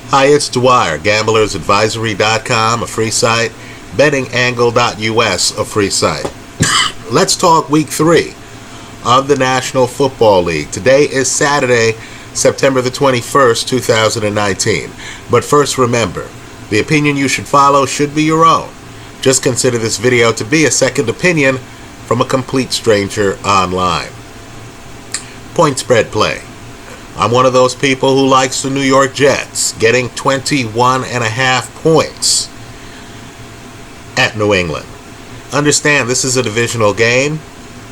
Hi, it's Dwyer, gamblersadvisory.com, a free site, bettingangle.us, a free site. Let's talk week 3 of the National Football League. Today is Saturday, September the 21st, 2019. But first, remember, the opinion you should follow should be your own. Just consider this video to be a second opinion from a complete stranger online. Point spread play. I'm one of those people who likes the New York Jets, getting 21.5 points at New England. Understand, this is a divisional game.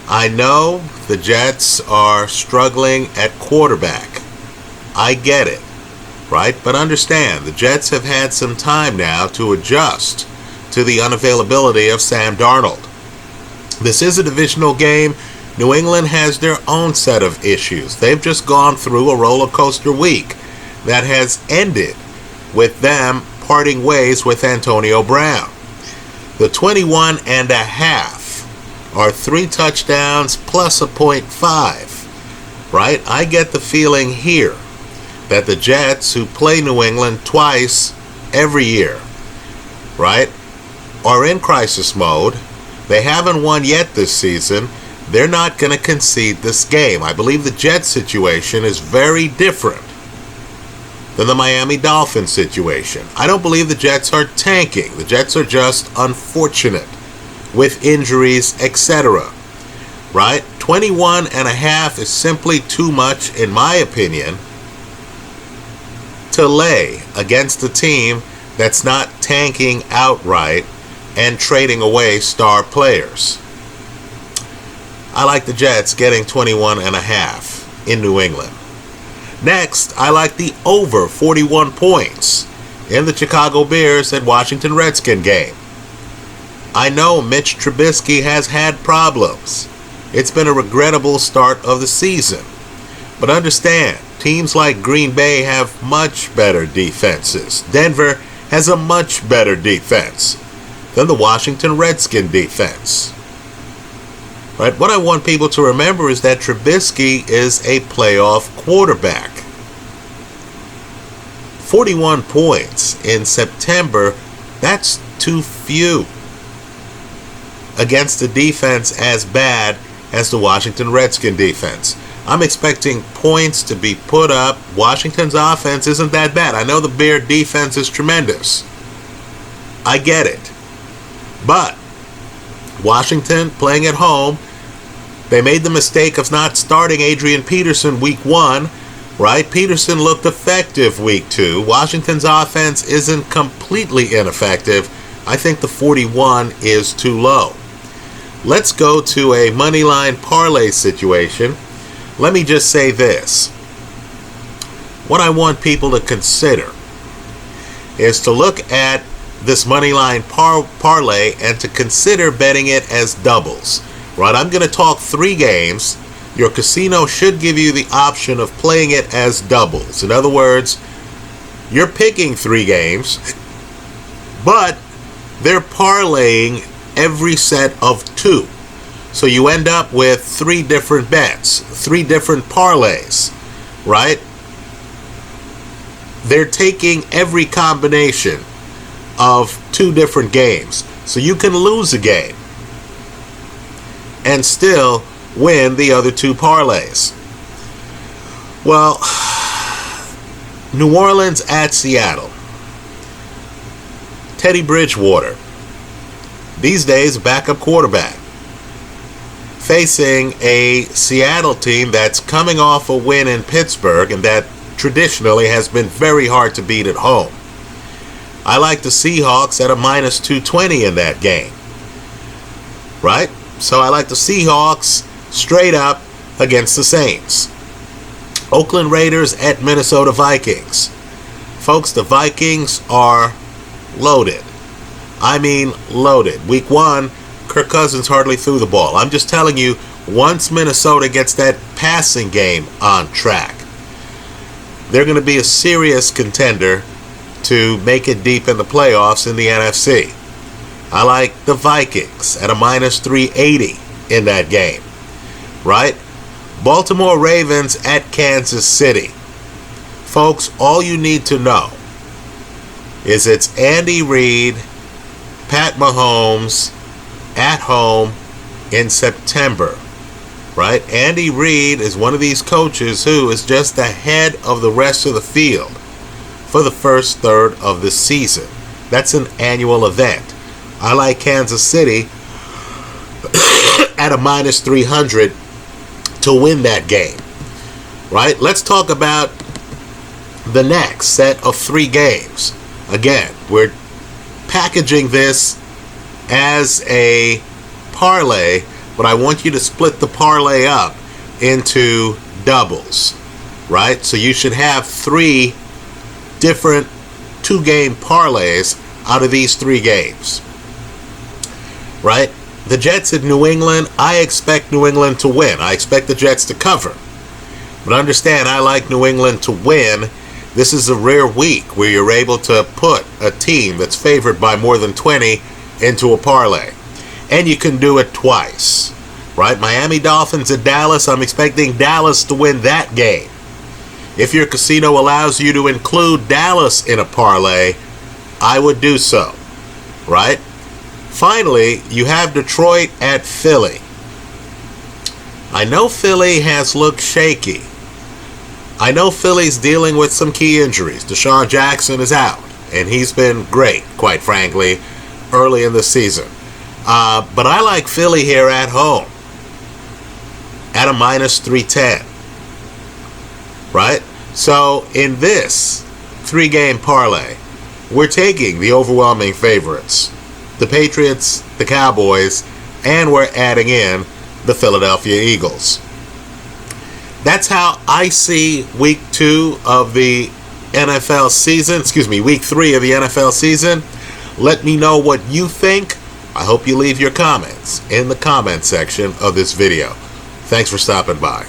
I know the Jets are struggling at quarterback. I get it, right? But understand, the Jets have had some time now to adjust to the unavailability of Sam Darnold. This is a divisional game. New England has their own set of issues. They've just gone through a roller coaster week that has ended with them parting ways with Antonio Brown. The 21.5 are 3 touchdowns plus a 0.5, right? I get the feeling here that the Jets, who play New England twice every year, right, are in crisis mode. They haven't won yet this season. They're not going to concede this game. I believe the Jets situation is very different than the Miami Dolphins situation. I don't believe the Jets are tanking. The Jets are just unfortunate with injuries, etc. Right? 21.5 is simply too much, in my opinion, to lay against a team that's not tanking outright and trading away star players. I like the Jets getting 21.5 in New England. Next, I like the over 41 points in the Chicago Bears at Washington Redskins game. I know Mitch Trubisky has had problems. It's been a regrettable start of the season. But understand, teams like Green Bay have much better defenses. Denver has a much better defense than the Washington Redskins defense. Right? What I want people to remember is that Trubisky is a playoff quarterback. 41 points in September, that's too few against a defense as bad as the Washington Redskins defense. I'm expecting points to be put up. Washington's offense isn't that bad. I know the Bear defense is tremendous. I get it. But Washington playing at home, they made the mistake of not starting Adrian Peterson week 1, right? Peterson looked effective week 2. Washington's offense isn't completely ineffective. I think the 41 is too low. Let's go to a Moneyline Parlay situation. Let me just say this. What I want people to consider is to look at this Moneyline Parlay and to consider betting it as doubles. Right, I'm going to talk 3 games. Your casino should give you the option of playing it as doubles. In other words, you're picking 3 games, but they're parlaying every set of 2. So you end up with 3 different bets, 3 different parlays, right? They're taking every combination of 2 different games. So you can lose a game and still win the other 2 parlays. Well, New Orleans at Seattle. Teddy Bridgewater, these days a backup quarterback, facing a Seattle team that's coming off a win in Pittsburgh and that traditionally has been very hard to beat at home. I like the Seahawks at a minus 220 in that game. Right? So I like the Seahawks straight up against the Saints. Oakland Raiders at Minnesota Vikings. Folks, the Vikings are loaded. I mean loaded. Week 1, Kirk Cousins hardly threw the ball. I'm just telling you, once Minnesota gets that passing game on track, they're going to be a serious contender to make it deep in the playoffs in the NFC. I like the Vikings at a minus 380 in that game, right? Baltimore Ravens at Kansas City. Folks, all you need to know is it's Andy Reid, Pat Mahomes at home in September, right? Andy Reid is one of these coaches who is just ahead of the rest of the field for the first third of the season. That's an annual event. I like Kansas City at a minus 300 to win that game, right? Let's talk about the next set of 3 games. Again, we're packaging this as a parlay, but I want you to split the parlay up into doubles, right? So you should have 3 different 2-game parlays out of these 3 games, right? The Jets at New England, I expect New England to win. I expect the Jets to cover. But understand, I like New England to win. This is a rare week where you're able to put a team that's favored by more than 20 into a parlay. And you can do it twice, right? Miami Dolphins at Dallas, I'm expecting Dallas to win that game. If your casino allows you to include Dallas in a parlay, I would do so, right? Finally, you have Detroit at Philly. I know Philly has looked shaky. I know Philly's dealing with some key injuries. Deshaun Jackson is out, and he's been great, quite frankly, early in the season. But I like Philly here at home at a minus 310, right? So in this 3-game parlay, we're taking the overwhelming favorites, the Patriots, the Cowboys, and we're adding in the Philadelphia Eagles. That's how I see week 2 of the NFL season, week 3 of the NFL season. Let me know what you think. I hope you leave your comments in the comment section of this video. Thanks for stopping by.